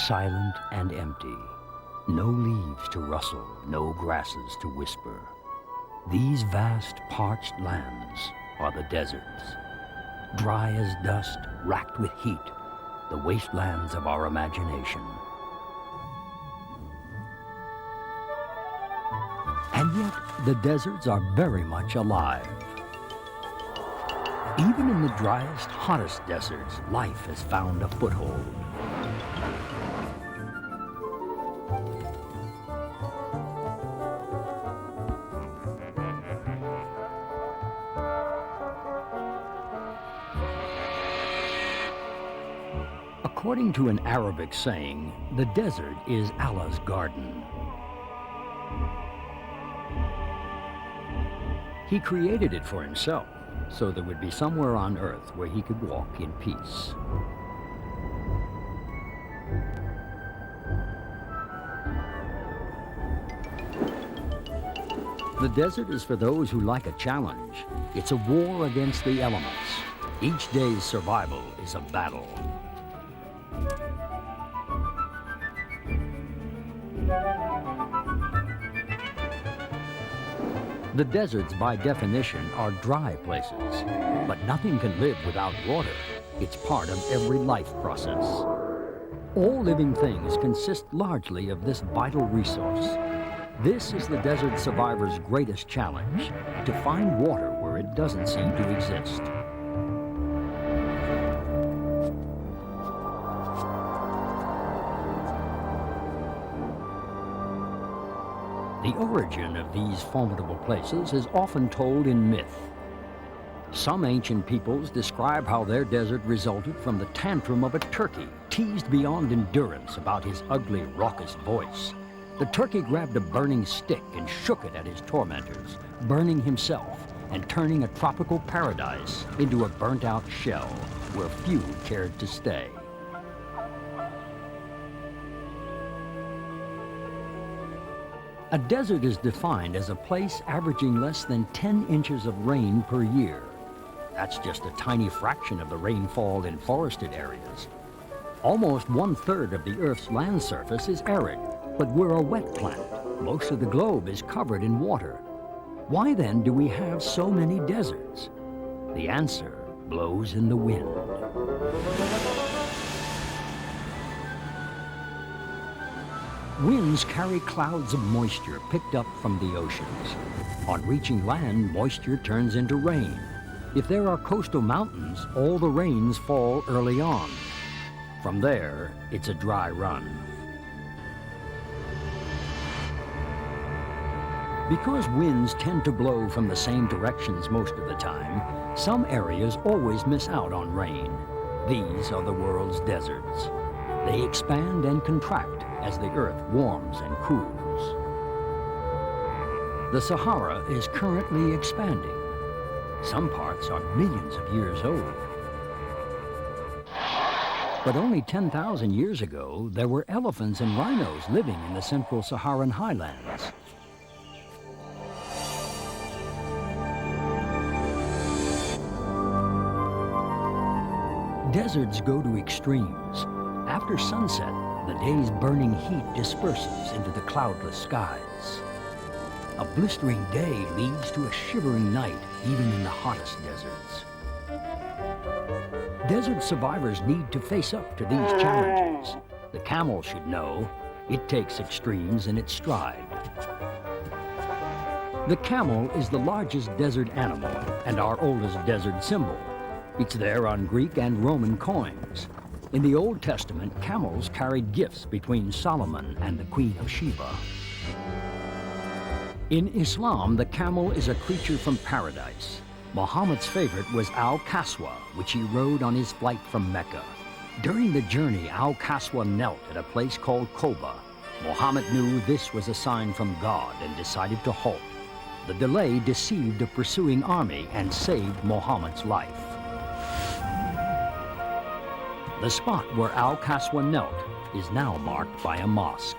silent and empty. No leaves to rustle, no grasses to whisper. These vast parched lands are the deserts. Dry as dust, racked with heat, the wastelands of our imagination. And yet, the deserts are very much alive. Even in the driest, hottest deserts, life has found a foothold. According to an Arabic saying, the desert is Allah's garden. He created it for himself, so there would be somewhere on earth where he could walk in peace. The desert is for those who like a challenge. It's a war against the elements. Each day's survival is a battle. The deserts, by definition, are dry places, but nothing can live without water. It's part of every life process. All living things consist largely of this vital resource. This is the desert survivor's greatest challenge, to find water where it doesn't seem to exist. The origin of these formidable places is often told in myth. Some ancient peoples describe how their desert resulted from the tantrum of a turkey, teased beyond endurance about his ugly, raucous voice. The turkey grabbed a burning stick and shook it at his tormentors, burning himself and turning a tropical paradise into a burnt-out shell where few cared to stay. A desert is defined as a place averaging less than 10 inches of rain per year. That's just a tiny fraction of the rainfall in forested areas. Almost 1/3 of the Earth's land surface is arid, but we're a wet planet. Most of the globe is covered in water. Why then do we have so many deserts? The answer blows in the wind. Winds carry clouds of moisture picked up from the oceans. On reaching land, moisture turns into rain. If there are coastal mountains, all the rains fall early on. From there, it's a dry run. Because winds tend to blow from the same directions most of the time, some areas always miss out on rain. These are the world's deserts. They expand and contract as the earth warms and cools. The Sahara is currently expanding. Some parts are millions of years old. But only 10,000 years ago, there were elephants and rhinos living in the central Saharan highlands. Deserts go to extremes. After sunset, the day's burning heat disperses into the cloudless skies. A blistering day leads to a shivering night, even in the hottest deserts. Desert survivors need to face up to these challenges. The camel should know it takes extremes in its stride. The camel is the largest desert animal and our oldest desert symbol. It's there on Greek and Roman coins. In the Old Testament, camels carried gifts between Solomon and the Queen of Sheba. In Islam, the camel is a creature from paradise. Muhammad's favorite was Al-Qaswa, which he rode on his flight from Mecca. During the journey, Al-Qaswa knelt at a place called Koba. Muhammad knew this was a sign from God and decided to halt. The delay deceived a pursuing army and saved Muhammad's life. The spot where Al-Qaswa knelt is now marked by a mosque.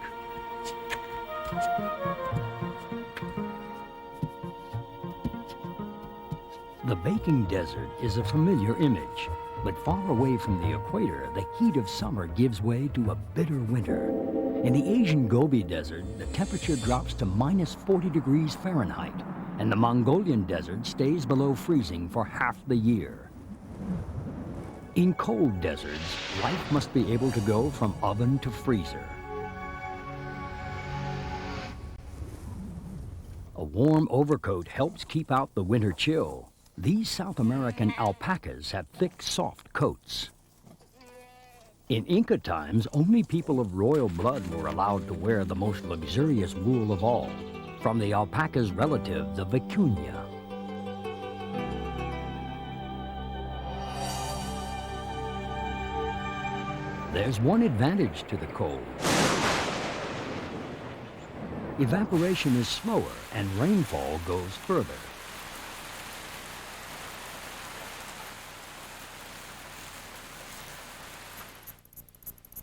The baking desert is a familiar image. But far away from the equator, the heat of summer gives way to a bitter winter. In the Asian Gobi Desert, the temperature drops to minus 40 degrees Fahrenheit, and the Mongolian desert stays below freezing for half the year. In cold deserts, life must be able to go from oven to freezer. A warm overcoat helps keep out the winter chill. These South American alpacas have thick, soft coats. In Inca times, only people of royal blood were allowed to wear the most luxurious wool of all, from the alpaca's relative, the vicuña. There's one advantage to the cold. Evaporation is slower and rainfall goes further.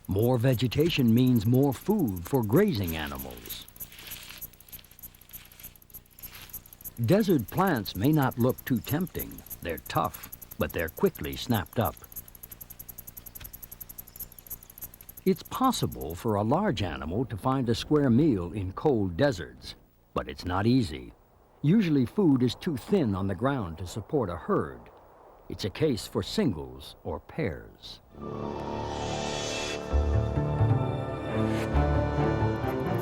More vegetation means more food for grazing animals. Desert plants may not look too tempting. They're tough, but they're quickly snapped up. It's possible for a large animal to find a square meal in cold deserts, but it's not easy. Usually food is too thin on the ground to support a herd. It's a case for singles or pairs.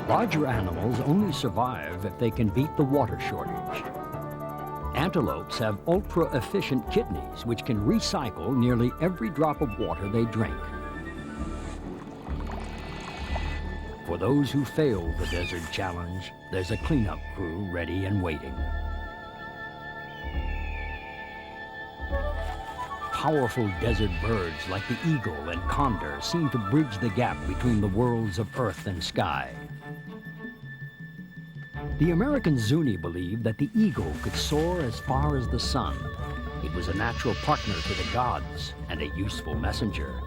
Larger animals only survive if they can beat the water shortage. Antelopes have ultra-efficient kidneys which can recycle nearly every drop of water they drink. For those who fail the desert challenge, there's a cleanup crew ready and waiting. Powerful desert birds like the eagle and condor seem to bridge the gap between the worlds of earth and sky. The American Zuni believed that the eagle could soar as far as the sun. It was a natural partner to the gods and a useful messenger.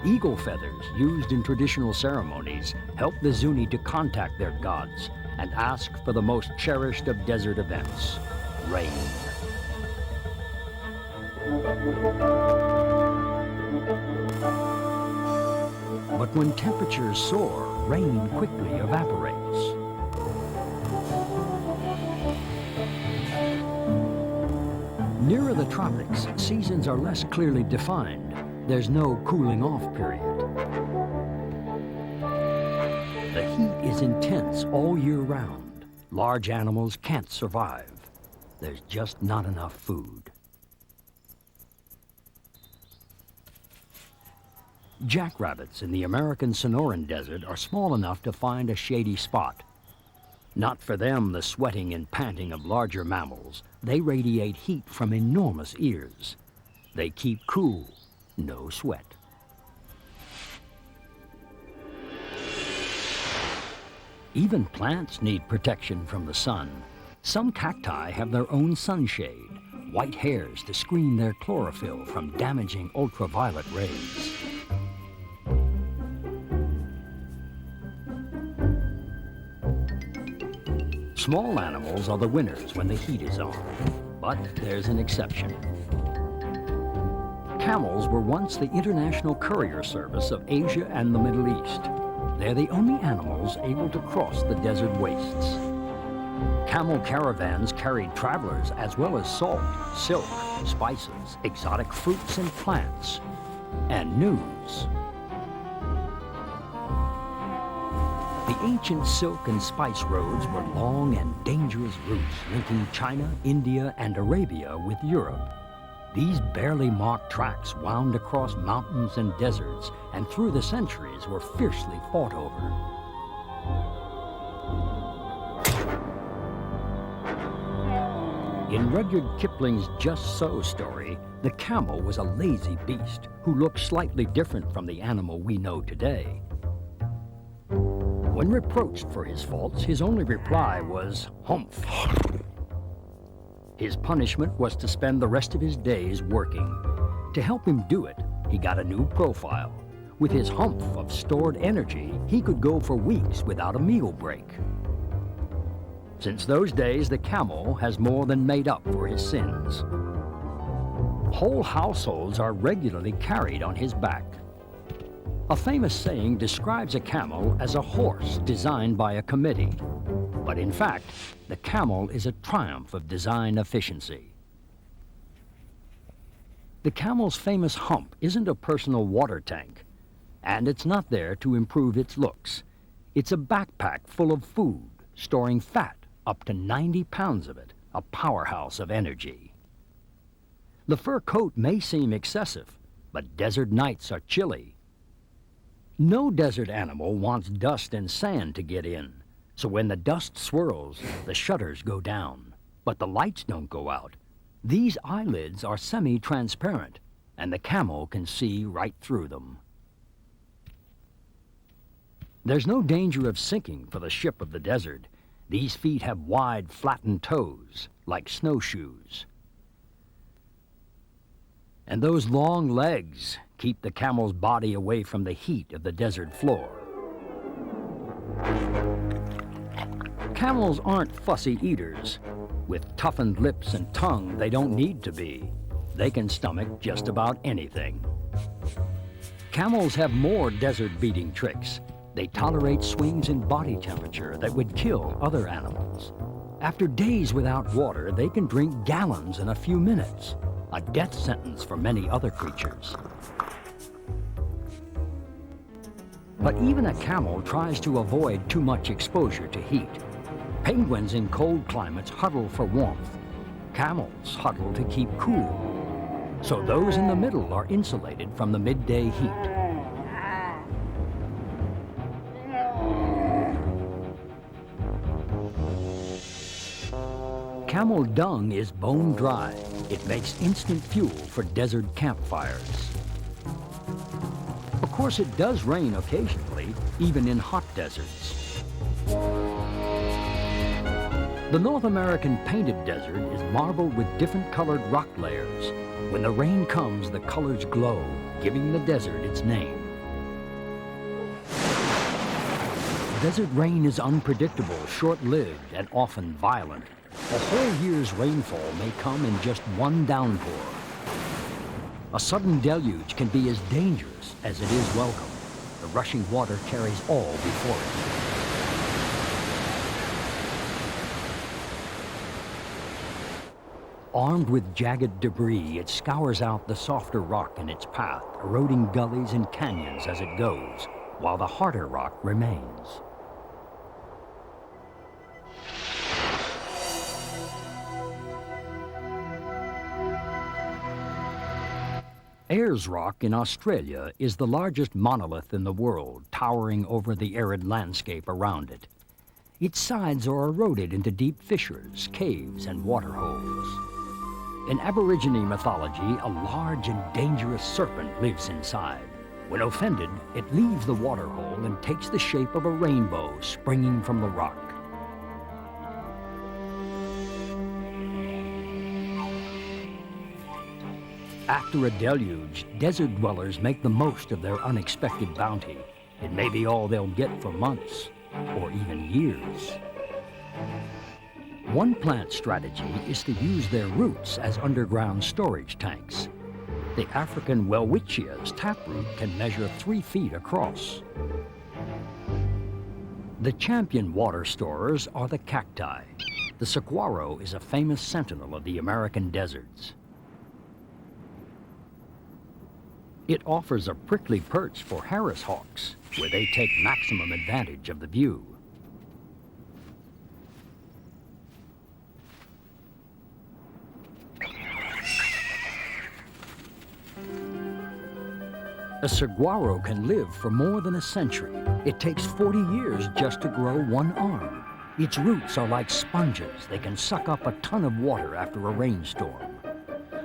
Eagle feathers, used in traditional ceremonies, help the Zuni to contact their gods and ask for the most cherished of desert events, rain. But when temperatures soar, rain quickly evaporates. Nearer the tropics, seasons are less clearly defined. There's no cooling off period. The heat is intense all year round. Large animals can't survive. There's just not enough food. Jackrabbits in the American Sonoran Desert are small enough to find a shady spot. Not for them the sweating and panting of larger mammals. They radiate heat from enormous ears. They keep cool. No sweat. Even plants need protection from the sun. Some cacti have their own sunshade, white hairs to screen their chlorophyll from damaging ultraviolet rays. Small animals are the winners when the heat is on, but there's an exception. Camels were once the international courier service of Asia and the Middle East. They're the only animals able to cross the desert wastes. Camel caravans carried travelers as well as salt, silk, spices, exotic fruits and plants, and news. The ancient silk and spice roads were long and dangerous routes linking China, India, and Arabia with Europe. These barely marked tracks wound across mountains and deserts, and through the centuries were fiercely fought over. In Rudyard Kipling's Just So story, the camel was a lazy beast who looked slightly different from the animal we know today. When reproached for his faults, his only reply was, "Humph." His punishment was to spend the rest of his days working. To help him do it, he got a new profile. With his humph of stored energy, he could go for weeks without a meal break. Since those days, the camel has more than made up for his sins. Whole households are regularly carried on his back. A famous saying describes a camel as a horse designed by a committee. But in fact, the camel is a triumph of design efficiency. The camel's famous hump isn't a personal water tank, and it's not there to improve its looks. It's a backpack full of food, storing fat, up to 90 pounds of it, a powerhouse of energy. The fur coat may seem excessive, but desert nights are chilly. No desert animal wants dust and sand to get in, so when the dust swirls, the shutters go down, but the lights don't go out. These eyelids are semi-transparent, and the camel can see right through them. There's no danger of sinking for the ship of the desert. These feet have wide, flattened toes, like snowshoes. And those long legs keep the camel's body away from the heat of the desert floor. Camels aren't fussy eaters. With toughened lips and tongue, they don't need to be. They can stomach just about anything. Camels have more desert-beating tricks. They tolerate swings in body temperature that would kill other animals. After days without water, they can drink gallons in a few minutes, a death sentence for many other creatures. But even a camel tries to avoid too much exposure to heat. Penguins in cold climates huddle for warmth. Camels huddle to keep cool. So those in the middle are insulated from the midday heat. Camel dung is bone dry. It makes instant fuel for desert campfires. Of course, it does rain occasionally, even in hot deserts. The North American painted desert is marbled with different colored rock layers. When the rain comes, the colors glow, giving the desert its name. Desert rain is unpredictable, short-lived, and often violent. A whole year's rainfall may come in just one downpour. A sudden deluge can be as dangerous as it is welcome. The rushing water carries all before it. Armed with jagged debris, it scours out the softer rock in its path, eroding gullies and canyons as it goes, while the harder rock remains. Ayers Rock in Australia is the largest monolith in the world, towering over the arid landscape around it. Its sides are eroded into deep fissures, caves, and waterholes. In Aborigine mythology, a large and dangerous serpent lives inside. When offended, it leaves the waterhole and takes the shape of a rainbow springing from the rock. After a deluge, desert dwellers make the most of their unexpected bounty. It may be all they'll get for months, or even years. One plant strategy is to use their roots as underground storage tanks. The African welwitchia's taproot can measure 3 feet across. The champion water storers are the cacti. The saguaro is a famous sentinel of the American deserts. It offers a prickly perch for Harris hawks, where they take maximum advantage of the view. A saguaro can live for more than a century. It takes 40 years just to grow one arm. Its roots are like sponges. They can suck up a ton of water after a rainstorm.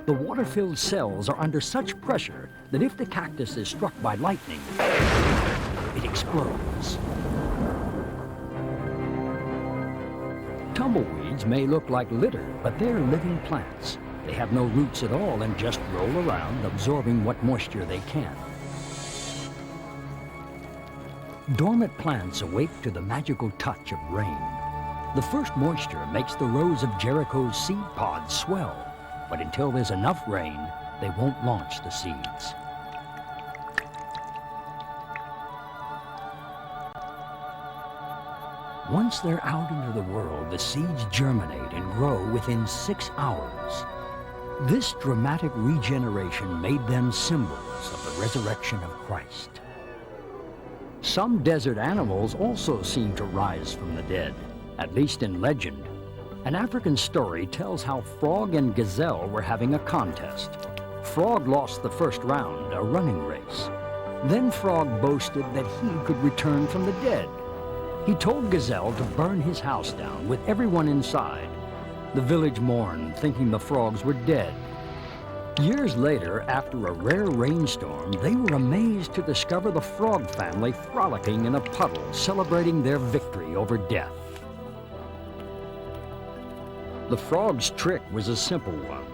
The water-filled cells are under such pressure that if the cactus is struck by lightning, it explodes. Tumbleweeds may look like litter, but they're living plants. They have no roots at all and just roll around, absorbing what moisture they can. Dormant plants awake to the magical touch of rain. The first moisture makes the rows of Jericho's seed pods swell. But until there's enough rain, they won't launch the seeds. Once they're out into the world, the seeds germinate and grow within 6 hours. This dramatic regeneration made them symbols of the resurrection of Christ. Some desert animals also seem to rise from the dead, at least in legend. An African story tells how Frog and Gazelle were having a contest. Frog lost the first round, a running race. Then Frog boasted that he could return from the dead. He told Gazelle to burn his house down with everyone inside. The village mourned, thinking the frogs were dead. Years later, after a rare rainstorm, they were amazed to discover the frog family frolicking in a puddle, celebrating their victory over death. The frog's trick was a simple one.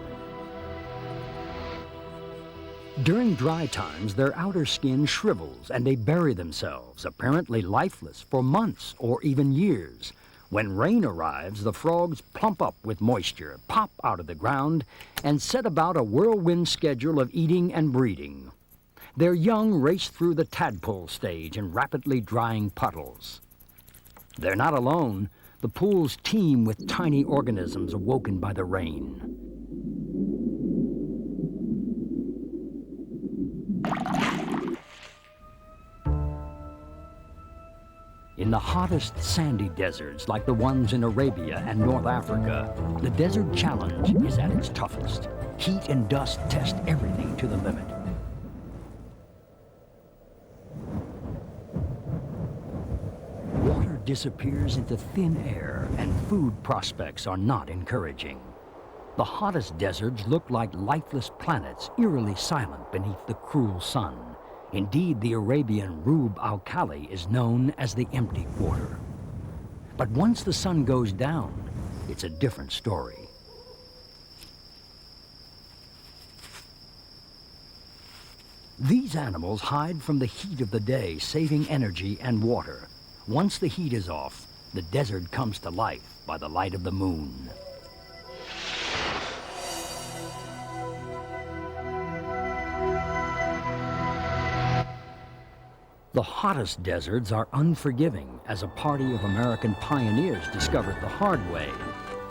During dry times, their outer skin shrivels and they bury themselves, apparently lifeless, for months or even years. When rain arrives, the frogs plump up with moisture, pop out of the ground, and set about a whirlwind schedule of eating and breeding. Their young race through the tadpole stage in rapidly drying puddles. They're not alone. The pools teem with tiny organisms awoken by the rain. In the hottest sandy deserts, like the ones in Arabia and North Africa, the desert challenge is at its toughest. Heat and dust test everything to the limit. Water disappears into thin air, and food prospects are not encouraging. The hottest deserts look like lifeless planets, eerily silent beneath the cruel sun. Indeed, the Arabian Rub al-Khali is known as the empty quarter. But once the sun goes down, it's a different story. These animals hide from the heat of the day, saving energy and water. Once the heat is off, the desert comes to life by the light of the moon. The hottest deserts are unforgiving, as a party of American pioneers discovered the hard way.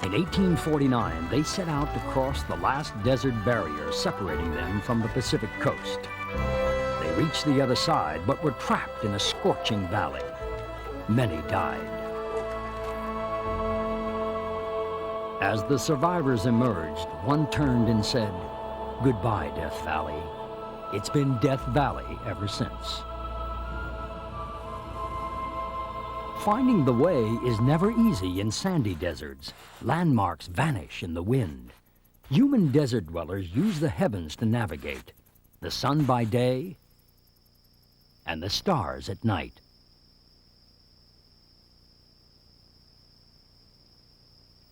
In 1849, they set out to cross the last desert barrier separating them from the Pacific coast. They reached the other side, but were trapped in a scorching valley. Many died. As the survivors emerged, one turned and said, "Goodbye, Death Valley." It's been Death Valley ever since. Finding the way is never easy in sandy deserts. Landmarks vanish in the wind. Human desert dwellers use the heavens to navigate. The sun by day and the stars at night.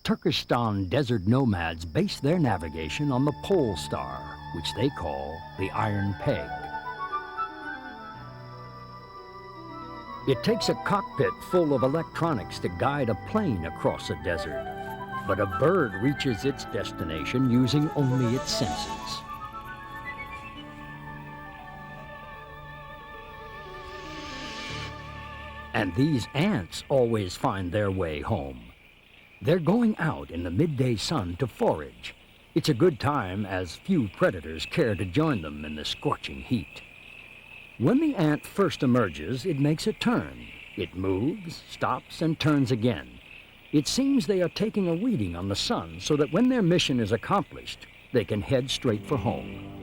Turkestan desert nomads base their navigation on the pole star, which they call the Iron Peg. It takes a cockpit full of electronics to guide a plane across a desert, but a bird reaches its destination using only its senses. And these ants always find their way home. They're going out in the midday sun to forage. It's a good time, as few predators care to join them in the scorching heat. When the ant first emerges, it makes a turn. It moves, stops, and turns again. It seems they are taking a reading on the sun so that when their mission is accomplished, they can head straight for home.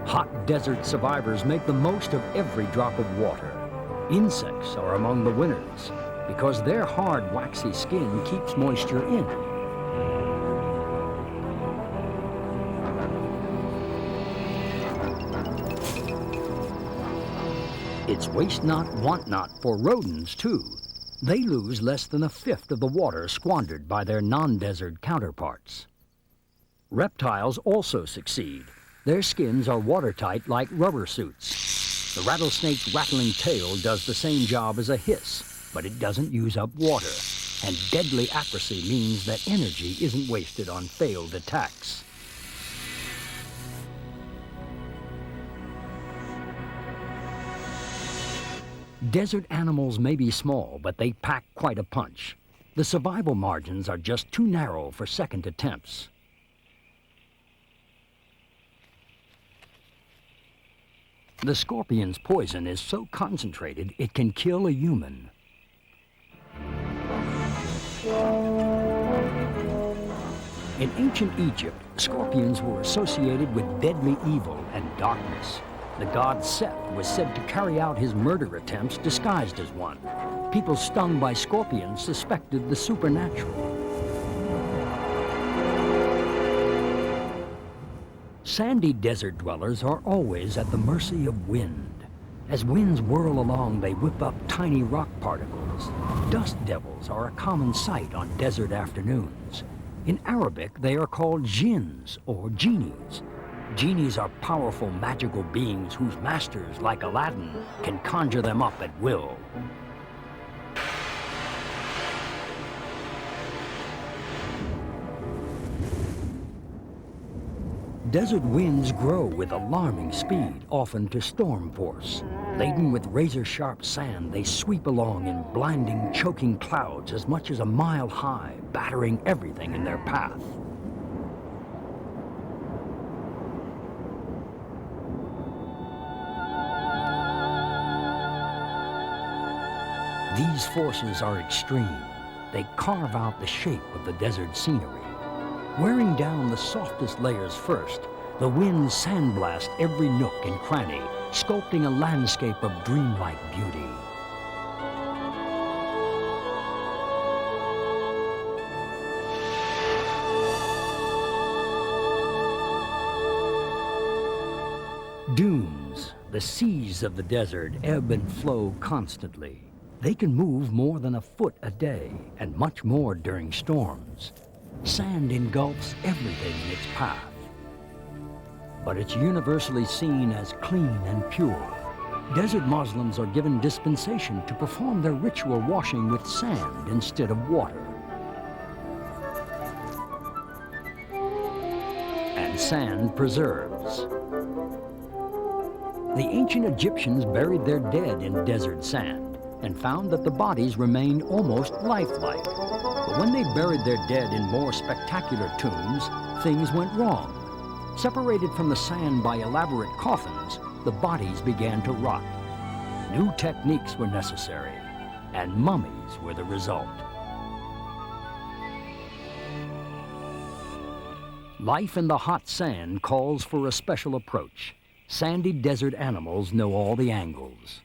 Hot desert survivors make the most of every drop of water. Insects are among the winners because their hard, waxy skin keeps moisture in. It's waste not, want not for rodents, too. They lose less than a fifth of the water squandered by their non-desert counterparts. Reptiles also succeed. Their skins are watertight like rubber suits. The rattlesnake's rattling tail does the same job as a hiss, but it doesn't use up water. and deadly accuracy means that energy isn't wasted on failed attacks. Desert animals may be small, but they pack quite a punch. The survival margins are just too narrow for second attempts. The scorpion's poison is so concentrated it can kill a human. In ancient Egypt, scorpions were associated with deadly evil and darkness. The god Seth was said to carry out his murder attempts disguised as one. People stung by scorpions suspected the supernatural. Sandy desert dwellers are always at the mercy of wind. As winds whirl along, they whip up tiny rock particles. Dust devils are a common sight on desert afternoons. In Arabic, they are called jinns or genies. Genies are powerful magical beings whose masters, like Aladdin, can conjure them up at will. Desert winds grow with alarming speed, often to storm force. Laden with razor-sharp sand, they sweep along in blinding, choking clouds as much as a mile high, battering everything in their path. These forces are extreme. They carve out the shape of the desert scenery. Wearing down the softest layers first, the winds sandblast every nook and cranny, sculpting a landscape of dreamlike beauty. Dunes, the seas of the desert, ebb and flow constantly. They can move more than a foot a day, and much more during storms. Sand engulfs everything in its path. But it's universally seen as clean and pure. Desert Muslims are given dispensation to perform their ritual washing with sand instead of water. And sand preserves. The ancient Egyptians buried their dead in desert sand and found that the bodies remained almost lifelike. But when they buried their dead in more spectacular tombs, things went wrong. Separated from the sand by elaborate coffins, the bodies began to rot. New techniques were necessary, and mummies were the result. Life in the hot sand calls for a special approach. Sandy desert animals know all the angles.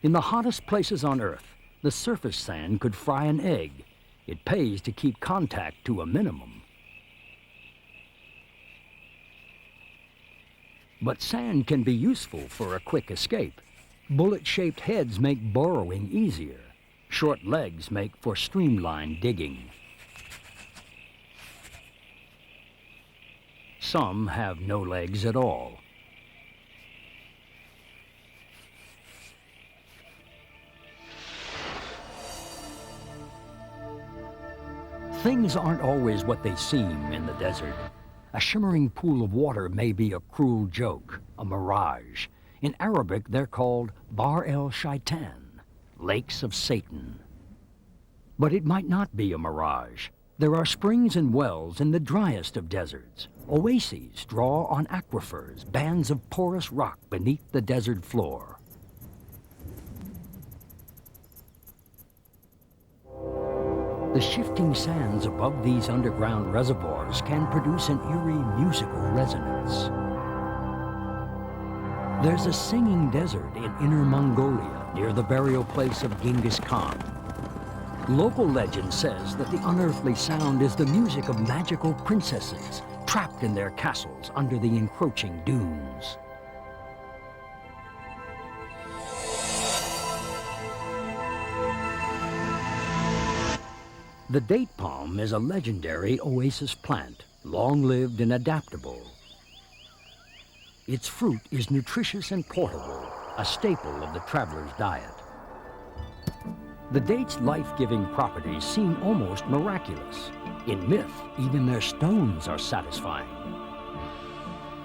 In the hottest places on Earth, the surface sand could fry an egg. It pays to keep contact to a minimum. But sand can be useful for a quick escape. Bullet-shaped heads make burrowing easier. Short legs make for streamlined digging. Some have no legs at all. Things aren't always what they seem in the desert. A shimmering pool of water may be a cruel joke, a mirage. In Arabic, they're called Bar el-Shaitan, lakes of Satan. But it might not be a mirage. There are springs and wells in the driest of deserts. Oases draw on aquifers, bands of porous rock beneath the desert floor. The shifting sands above these underground reservoirs can produce an eerie musical resonance. There's a singing desert in Inner Mongolia near the burial place of Genghis Khan. Local legend says that the unearthly sound is the music of magical princesses trapped in their castles under the encroaching dunes. The date palm is a legendary oasis plant, long-lived and adaptable. Its fruit is nutritious and portable, a staple of the traveler's diet. The date's life-giving properties seem almost miraculous. In myth, even their stones are satisfying.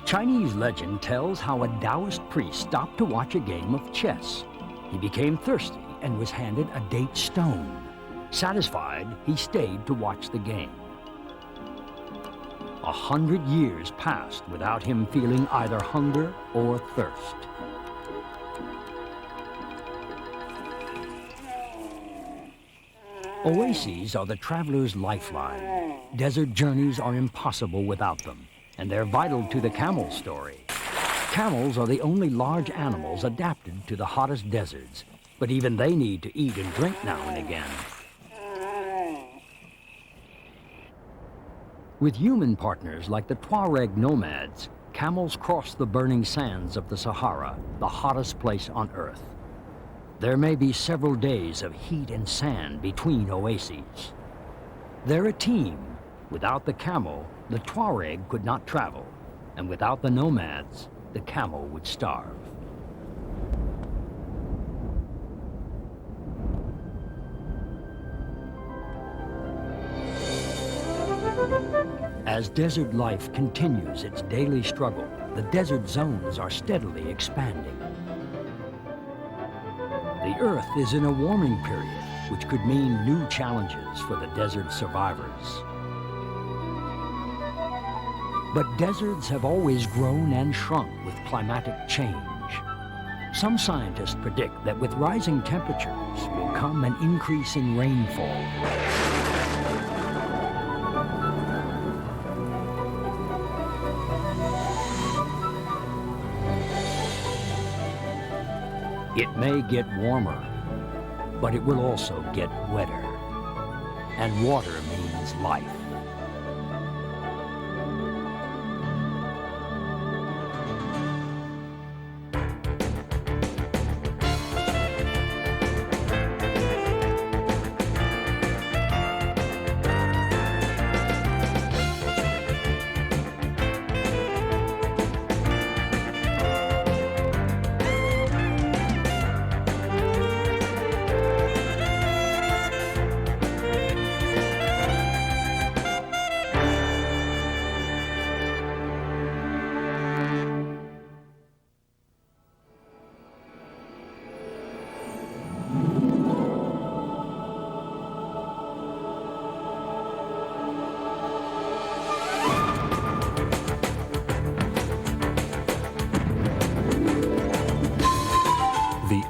Chinese legend tells how a Taoist priest stopped to watch a game of chess. He became thirsty and was handed a date stone. Satisfied, he stayed to watch the game. 100 years passed without him feeling either hunger or thirst. Oases are the traveler's lifeline. Desert journeys are impossible without them, and they're vital to the camel story. Camels are the only large animals adapted to the hottest deserts, but even they need to eat and drink now and again. With human partners like the Tuareg nomads, camels cross the burning sands of the Sahara, the hottest place on Earth. There may be several days of heat and sand between oases. They're a team. Without the camel, the Tuareg could not travel, and without the nomads, the camel would starve. As desert life continues its daily struggle, the desert zones are steadily expanding. The Earth is in a warming period, which could mean new challenges for the desert survivors. But deserts have always grown and shrunk with climatic change. Some scientists predict that with rising temperatures will come an increase in rainfall. It may get warmer, but it will also get wetter. And water means life.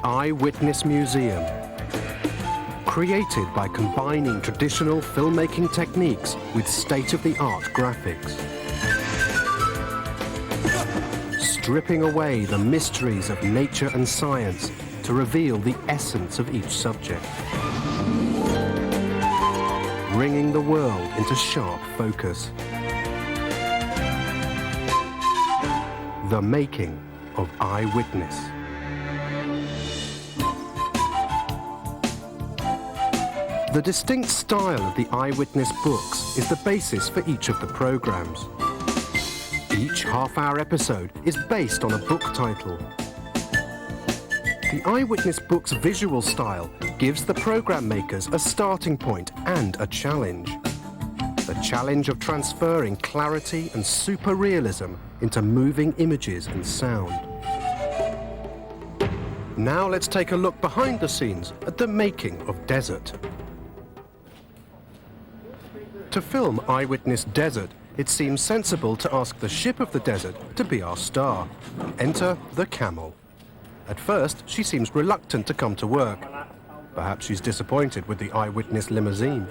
Eyewitness Museum, created by combining traditional filmmaking techniques with state-of-the-art graphics, stripping away the mysteries of nature and science to reveal the essence of each subject, bringing the world into sharp focus. The making of Eyewitness. The distinct style of the Eyewitness books is the basis for each of the programs. Each half-hour episode is based on a book title. The Eyewitness book's visual style gives the program makers a starting point and a challenge. The challenge of transferring clarity and super realism into moving images and sound. Now let's take a look behind the scenes at the making of Desert. To film Eyewitness Desert, it seems sensible to ask the ship of the desert to be our star. Enter the camel. At first, she seems reluctant to come to work. Perhaps she's disappointed with the Eyewitness limousine.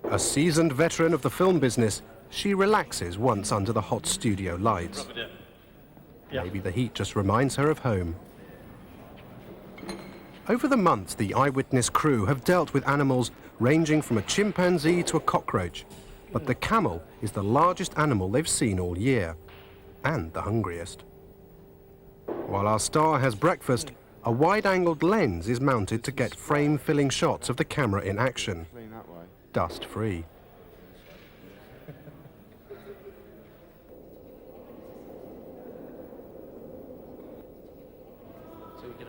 A seasoned veteran of the film business, she relaxes once under the hot studio lights. Maybe the heat just reminds her of home. Over the months, the Eyewitness crew have dealt with animals ranging from a chimpanzee to a cockroach, but the camel is the largest animal they've seen all year, and the hungriest. While our star has breakfast, a wide-angled lens is mounted to get frame-filling shots of the camera in action, dust-free.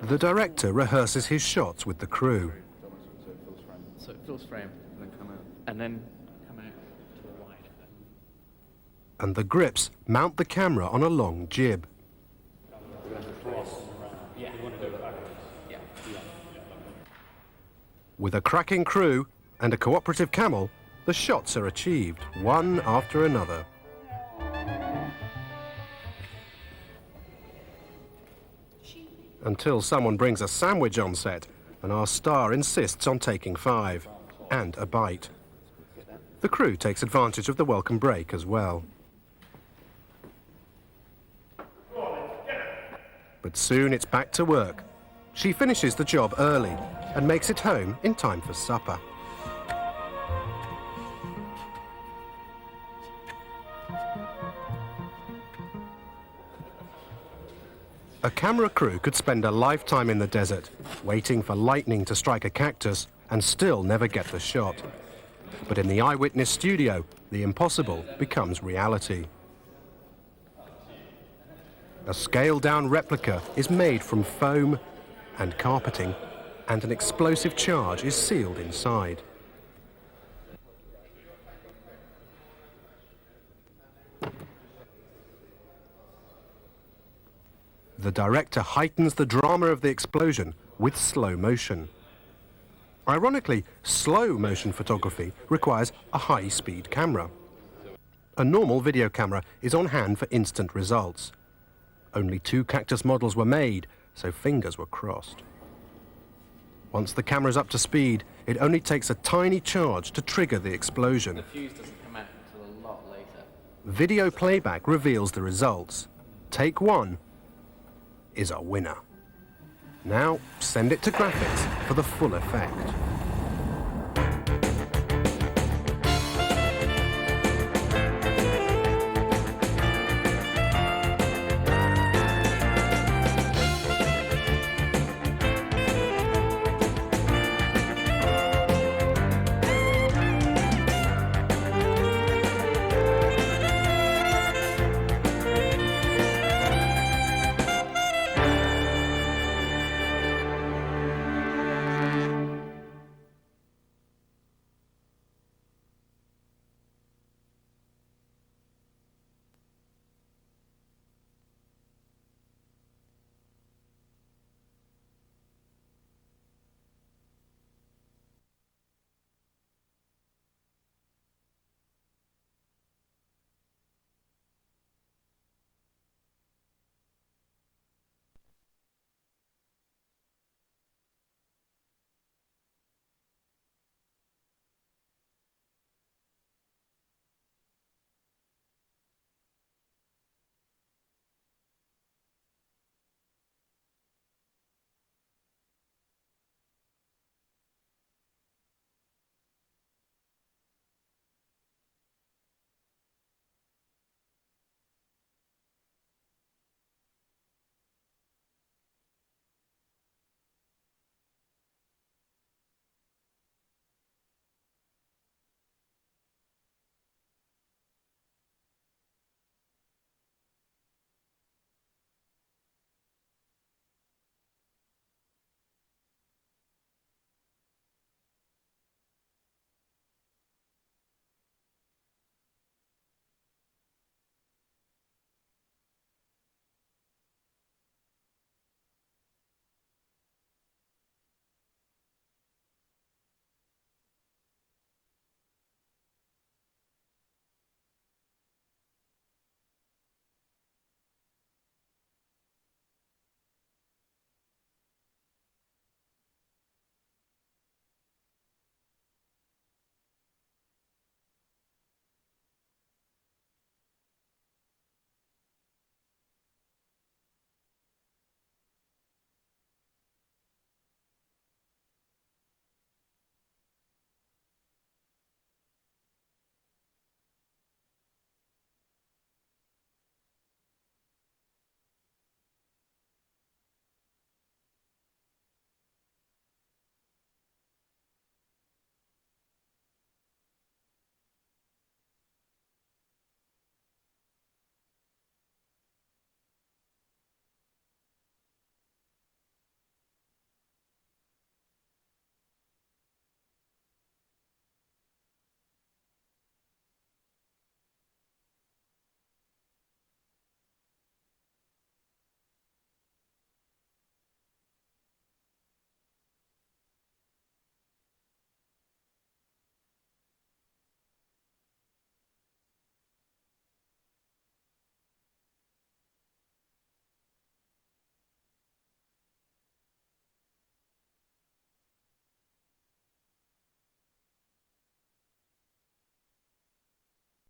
The director rehearses his shots with the crew. So it fills frame. And then come out to the right. And the grips mount the camera on a long jib. With a cracking crew and a cooperative camel, the shots are achieved, one after another. Until someone brings a sandwich on set, and our star insists on taking 5, and a bite. The crew takes advantage of the welcome break as well. But soon it's back to work. She finishes the job early and makes it home in time for supper. A camera crew could spend a lifetime in the desert, waiting for lightning to strike a cactus and still never get the shot. But in the Eyewitness studio, the impossible becomes reality. A scaled-down replica is made from foam and carpeting, and an explosive charge is sealed inside. The director heightens the drama of the explosion with slow motion. Ironically, slow motion photography requires a high-speed camera. A normal video camera is on hand for instant results. Only 2 cactus models were made, so fingers were crossed. Once the camera's up to speed, it only takes a tiny charge to trigger the explosion. The fuse doesn't come out until a lot later. Video playback reveals the results. Take 1 is a winner. Now, send it to graphics for the full effect.